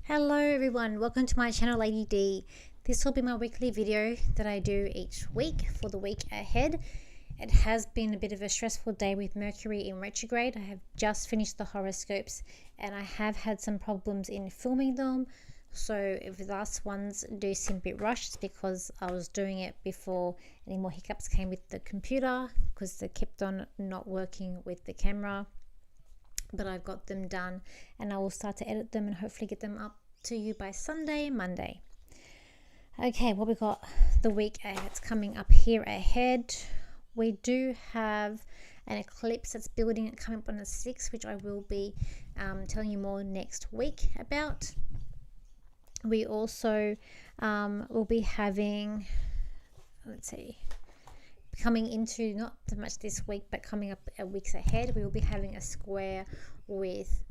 Hello everyone, welcome to my channel Lady D. This will be my weekly video that I do each week for the week ahead. It has been a bit of a stressful day with Mercury in retrograde. I have just finished the horoscopes and I have had some problems in filming them. So if the last ones do seem a bit rushed, it's because I was doing it before any more hiccups came with the computer because they kept on not working with the camera. But I've got them done and I will start to edit them and hopefully get them up to you by Monday. Okay, well, we got the week that's coming up here ahead. We do have an eclipse that's building coming up on the 6th, which I will be telling you more next week about. We also will be having, coming into not so much this week but coming up weeks ahead, we will be having a square with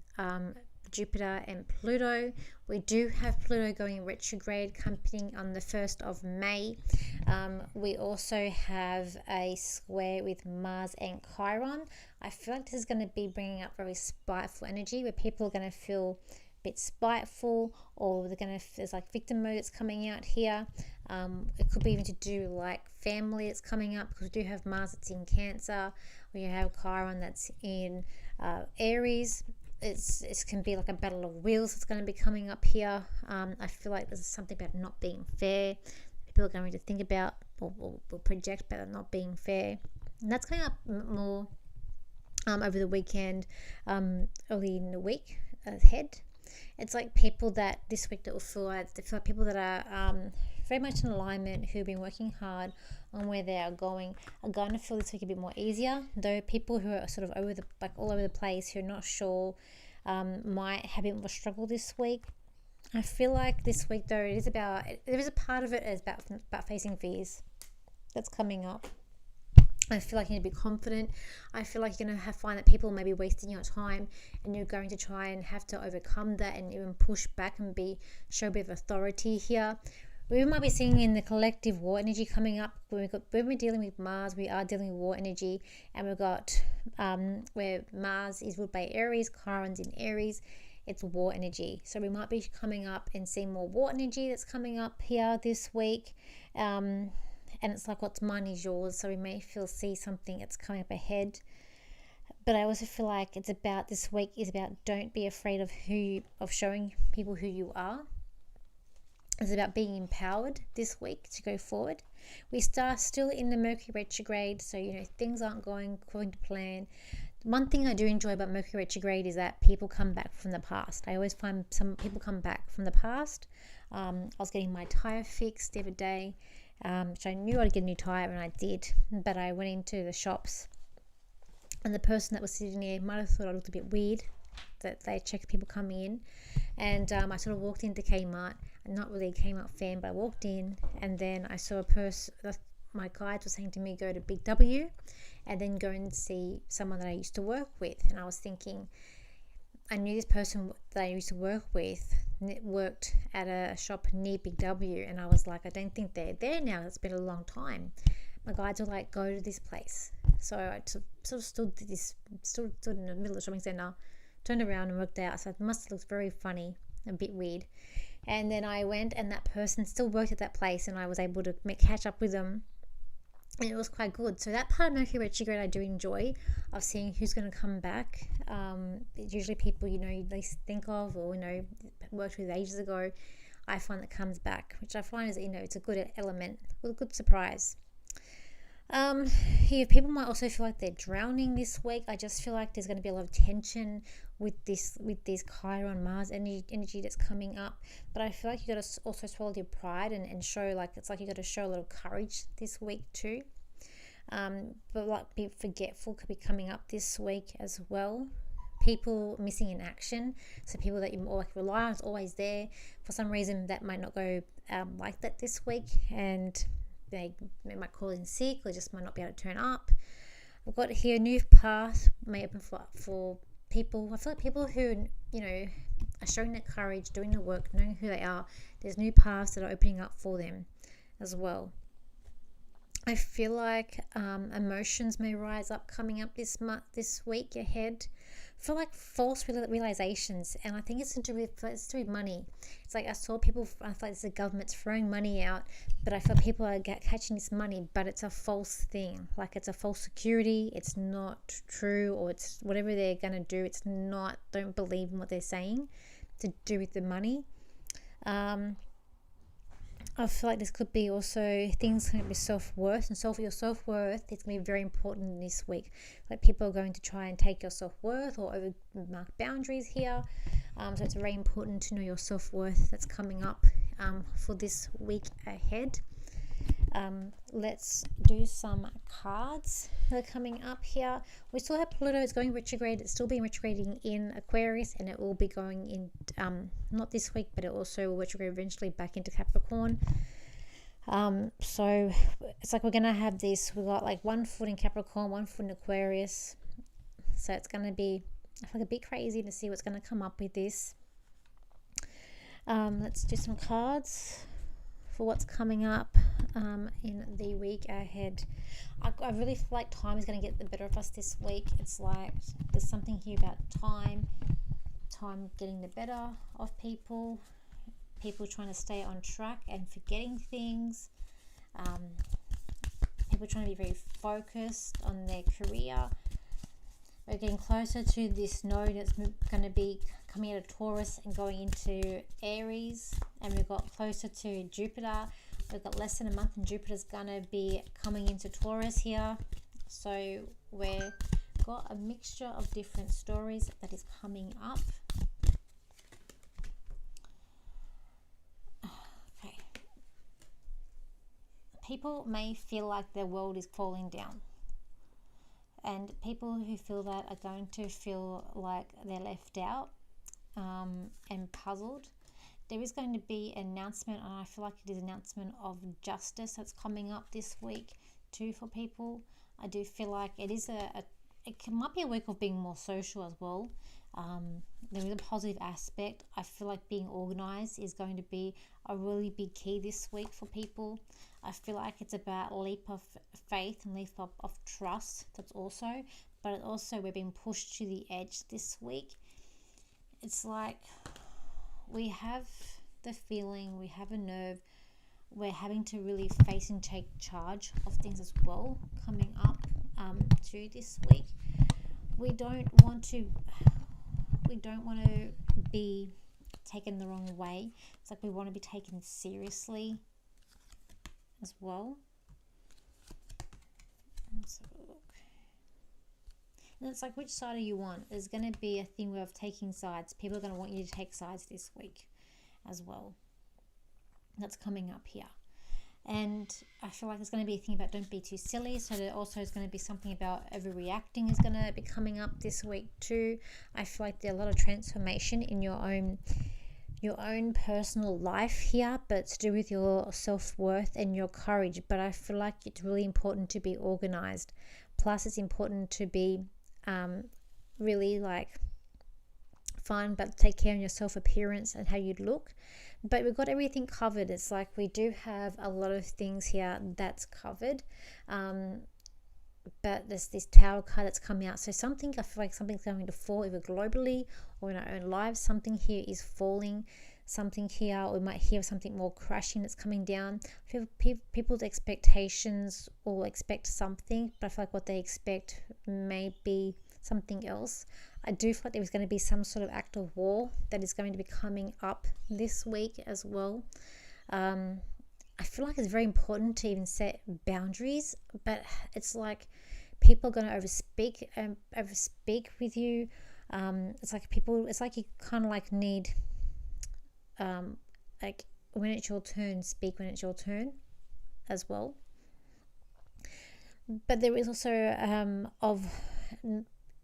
Jupiter and Pluto. We do have Pluto going retrograde coming on the 1st of May. We also have a square with Mars and Chiron. I feel like this is going to be bringing up very spiteful energy where people are going to feel a bit spiteful, or there's like victim mode that's coming out here. It could be even to do like family that's coming up, because we do have Mars that's in Cancer. We have Chiron that's in Aries. It can be like a battle of wills that's going to be coming up here. I feel like there's something about not being fair. People are going to think about or project about not being fair. And that's coming up more over the weekend, early in the week ahead. It's like people that this week that will feel like people that are very much in alignment, who've been working hard on where they are going to feel this week a bit more easier. Though people who are sort of all over the place, who are not sure, might have a bit more struggle this week. I feel like this week though, there is a part of it is about facing fears that's coming up. I feel like you need to be confident. I feel like you're going to find that people may be wasting your time, and you're going to try and have to overcome that and even push back and show a bit of authority here. We might be seeing in the collective war energy coming up. When we're dealing with Mars, we are dealing with war energy, and we've got where Mars is ruled by Aries, Chiron's in Aries. It's war energy. So we might be coming up and seeing more war energy that's coming up here this week. And it's like what's mine is yours. So we may see something that's coming up ahead. But I also feel like this week is about don't be afraid of showing people who you are. It's about being empowered this week to go forward. We start still in the Mercury retrograde, so things aren't going according to plan. One thing I do enjoy about Mercury retrograde is that people come back from the past. I always find some people come back from the past. I was getting my tire fixed the other day, which I knew I'd get a new tire, and I did. But I went into the shops, and the person that was sitting there might have thought I looked a bit weird, that they checked people coming in. And I sort of walked into Kmart. I'm not really a Kmart fan, but I walked in, and then I saw a person. My guide was saying to me, go to Big W and then go and see someone that I used to work with. And I was thinking, I knew this person that I used to work with worked at a shop near Big W, and I was like, I don't think they're there now. It's been a long time. My guides were like, go to this place. So I sort of stood in the middle of the shopping center, turned around and worked out. So it must have looked very funny, a bit weird. And then I went, and that person still worked at that place, and I was able to catch up with them, and it was quite good. So that part of Mercury retrograde I do enjoy, of seeing who's going to come back. It's usually people you least think of, or worked with ages ago. I find that comes back, which I find is it's a good element, a good surprise. People might also feel like they're drowning this week. I just feel like there's going to be a lot of tension with this Chiron Mars energy that's coming up. But I feel like you got to also swallow your pride and show, like, it's like you got to show a lot of courage this week too. But like, be forgetful could be coming up this week as well. People missing in action, so people that you rely on is always there. For some reason that might not go like that this week, and they might call in sick or just might not be able to turn up. We've got here a new path may open for people. I feel like people who are showing their courage, doing the work, knowing who they are. There's new paths that are opening up for them as well. I feel like emotions may rise up coming up this week ahead. I feel like false realizations, and I think it's to do with money. It's like I saw people. I feel like the government's throwing money out, but I feel people are catching this money, but it's a false thing. Like it's a false security. It's not true, or it's whatever they're gonna do. It's not. Don't believe in what they're saying to do with the money. I feel like this could be also things going to be self-worth, and your self-worth is going to be very important this week. Like people are going to try and take your self-worth or over mark boundaries here. So it's very important to know your self-worth that's coming up for this week ahead. Let's do some cards that are coming up here. We still have Pluto. It's going retrograde. It's still being retrograding in Aquarius, and it will be going in not this week, but it also will retrograde eventually back into Capricorn. So it's like we're gonna have this. We got like 1 foot in Capricorn, 1 foot in Aquarius. So it's gonna be, I feel like, a bit crazy to see what's gonna come up with this. Let's do some cards for what's coming up in the week ahead. I really feel like time is going to get the better of us this week. It's like there's something here about time getting the better of people trying to stay on track and forgetting things, people trying to be very focused on their career. We're getting closer to this node that's going to be coming out of Taurus and going into Aries, and we've got closer to Jupiter. We've got less than a month and Jupiter's going to be coming into Taurus here. So we've got a mixture of different stories that is coming up. Okay. People may feel like their world is falling down. And people who feel that are going to feel like they're left out and puzzled. There is going to be an announcement, and I feel like it is an announcement of justice that's coming up this week too for people. I do feel like it is it might be a week of being more social as well. There is a positive aspect. I feel like being organized is going to be a really big key this week for people. I feel like it's about leap of faith and leap of trust. That's also, but also we're being pushed to the edge this week. It's like we have the feeling, we have a nerve, we're having to really face and take charge of things as well coming up to this week. We don't want to be taken the wrong way. It's like we want to be taken seriously as well. Let's have a look. And it's like, which side are you on? There's going to be a thing of taking sides. People are going to want you to take sides this week as well. That's coming up here. And I feel like there's going to be a thing about don't be too silly. So there also is going to be something about overreacting is going to be coming up this week too. I feel like there's a lot of transformation in your own personal life here, but to do with your self-worth and your courage. But I feel like it's really important to be organized. Plus it's important to be really like fun, but take care of your self-appearance and how you look. But we've got everything covered. It's like we do have a lot of things here that's covered. But there's this Tower card that's coming out. So something, I feel like something's going to fall either globally or in our own lives. Something here is falling. Something here, we might hear something more crashing that's coming down. I feel people's expectations will expect something, but I feel like what they expect may be something else. I do feel like there's going to be some sort of act of war that is going to be coming up this week as well. I feel like it's very important to even set boundaries, but it's like people are going to overspeak with you. It's like you kind of like need, like when it's your turn, speak when it's your turn as well. But there is also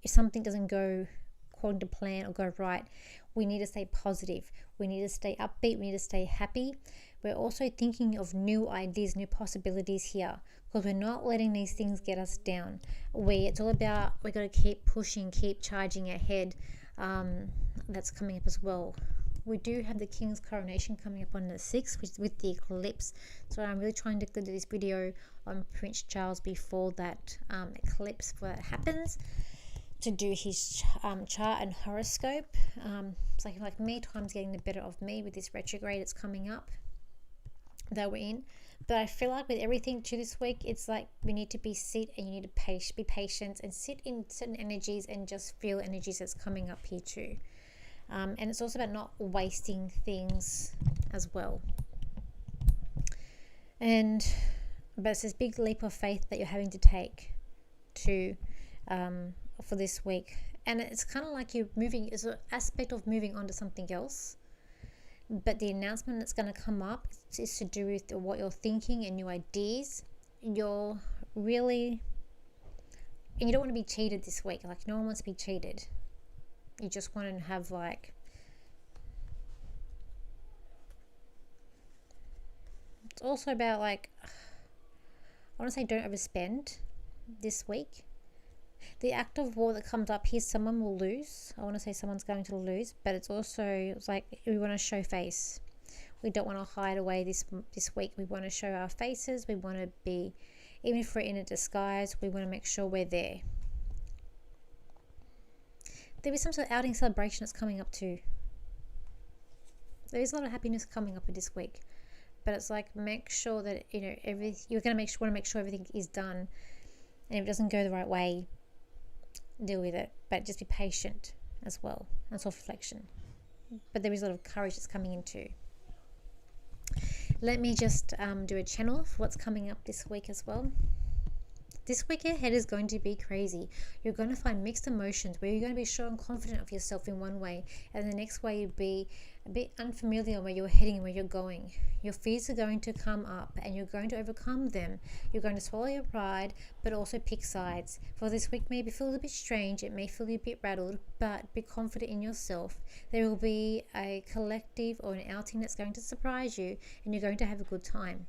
if something doesn't go according to plan or go right, we need to stay positive. We need to stay upbeat. We need to stay happy. We're also thinking of new ideas, new possibilities here, because we're not letting these things get us down. It's all about, we've got to keep pushing, keep charging ahead. That's coming up as well. We do have the King's coronation coming up on the 6th with the eclipse. So I'm really trying to do this video on Prince Charles before that eclipse that happens, to do his chart and horoscope. It's like me, time's getting the better of me with this retrograde that's coming up that we're in. But I feel like with everything to this week, it's like we need to sit and you need to be patient and sit in certain energies and just feel energies that's coming up here too. And it's also about not wasting things as well. But it's this big leap of faith that you're having to take for this week. And it's kind of like you're moving, it's an aspect of moving on to something else. But the announcement that's going to come up is to do with what you're thinking and new ideas. You're really, and you don't want to be cheated this week. Like, no one wants to be cheated. You just want to have it's also about I want to say don't overspend this week. The act of war that comes up here, someone will lose. I want to say someone's going to lose, but it's like we want to show face. We don't want to hide away this week. We want to show our faces. We want to be, even if we're in a disguise, we want to make sure we're there. There is some sort of outing celebration that's coming up too. There is a lot of happiness coming up this week, but it's like, make sure that you're going to want to make sure everything is done, and if it doesn't go the right way, deal with it, but just be patient as well, and self-reflection. But there is a lot of courage that's coming in too. Let me just do a channel for what's coming up this week as well. This week ahead is going to be crazy. You're going to find mixed emotions where you're going to be sure and confident of yourself in one way, and the next way you'd be a bit unfamiliar where you're heading and where you're going. Your fears are going to come up and you're going to overcome them. You're going to swallow your pride, but also pick sides. For this week maybe feel a bit strange, it may feel a bit rattled, but be confident in yourself. There will be a collective or an outing that's going to surprise you, and you're going to have a good time.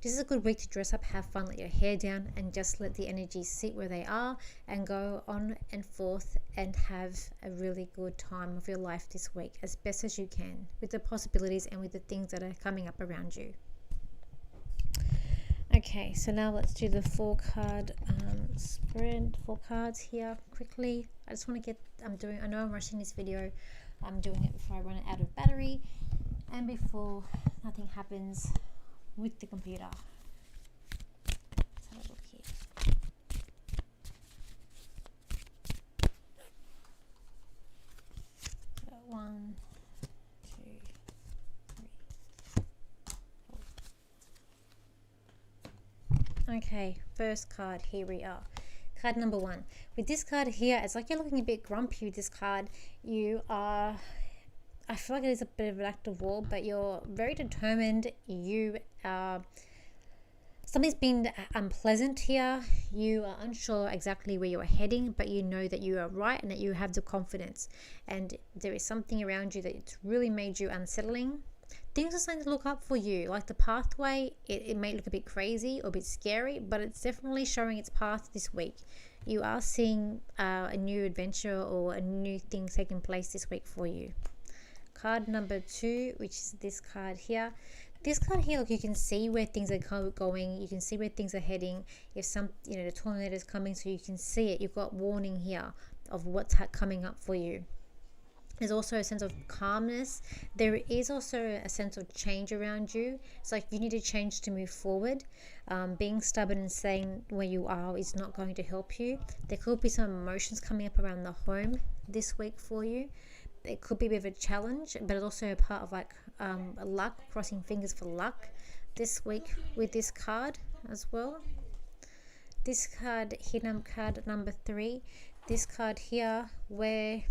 This is a good week to dress up, have fun, let your hair down, and just let the energies sit where they are and go on and forth and have a really good time of your life this week as best as you can, with the possibilities and with the things that are coming up around you. Okay, so now let's do the 4-card spread. 4 cards here quickly. I just want to I know I'm rushing this video. I'm doing it before I run out of battery and before nothing happens with the computer. Let's have a look here. So 1, 2, 3, 4. Okay, first card, here we are. Card number 1. With this card here, it's like you're looking a bit grumpy with this card. I feel like it is a bit of an act of war, but you're very determined. Something's been unpleasant here. You are unsure exactly where you're heading, but you know that you are right and that you have the confidence. And there is something around you that's really made you unsettling. Things are starting to look up for you. Like the pathway, it may look a bit crazy or a bit scary, but it's definitely showing its path this week. You are seeing a new adventure or a new thing taking place this week for you. Card number 2, which is this card here. This card here, look, you can see where things are going. You can see where things are heading. If the tornado is coming, so you can see it. You've got warning here of what's coming up for you. There's also a sense of calmness. There is also a sense of change around you. It's like you need to change to move forward. Being stubborn and staying where you are is not going to help you. There could be some emotions coming up around the home this week for you. It could be a bit of a challenge, but it's also a part of luck, crossing fingers for luck this week with this card as well. This card here, card number 3, this card here, where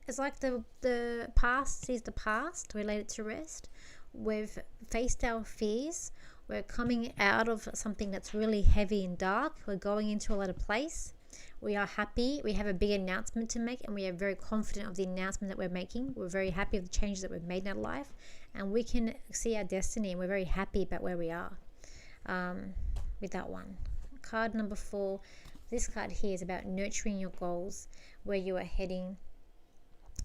it's like the past is the past, we laid it to rest. We've faced our fears. We're coming out of something that's really heavy and dark. We're going into a lot of place. We are happy. We have a big announcement to make, and we are very confident of the announcement that we're making. We're very happy of the changes that we've made in our life, and we can see our destiny, and we're very happy about where we are with that one. Card number 4, this card here is about nurturing your goals, where you are heading.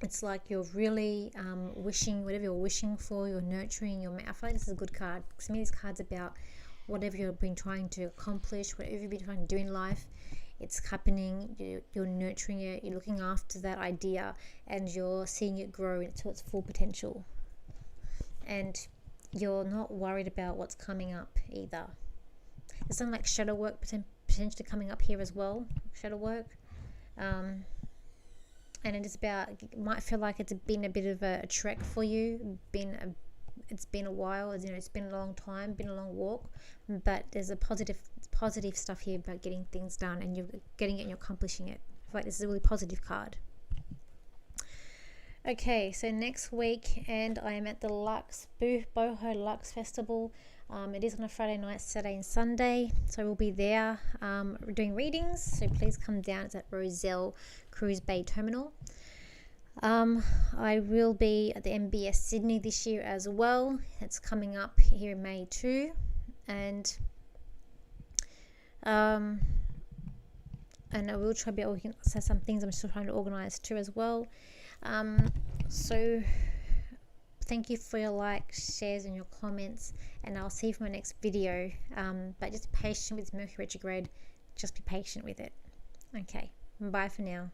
It's like you're really wishing, whatever you're wishing for, you're nurturing your. I feel like this is a good card, because to me this card's about whatever you've been trying to accomplish, whatever you've been trying to do in life. It's happening, you're nurturing it, you're looking after that idea, and you're seeing it grow to its full potential. And you're not worried about what's coming up either. There's something like shadow work potentially coming up here as well. Shadow work. And it is about, it might feel like it's been a bit of a trek for you. It's been a while, it's been a long time, been a long walk. But there's a positive stuff here about getting things done, and you're getting it and you're accomplishing it. I feel like this is a really positive card. Okay, so next week, and I am at the Boho Lux Festival. It is on a Friday night, Saturday and Sunday, so we'll be there doing readings, so please come down. It's at Roselle Cruise Bay Terminal. I will be at the MBS Sydney this year as well. It's coming up here in May too, and I will try to be some things I'm still trying to organize too as well. So thank you for your likes, shares and your comments, and I'll see you for my next video. But just be patient with Mercury retrograde. Just be patient with it. Okay, bye for now.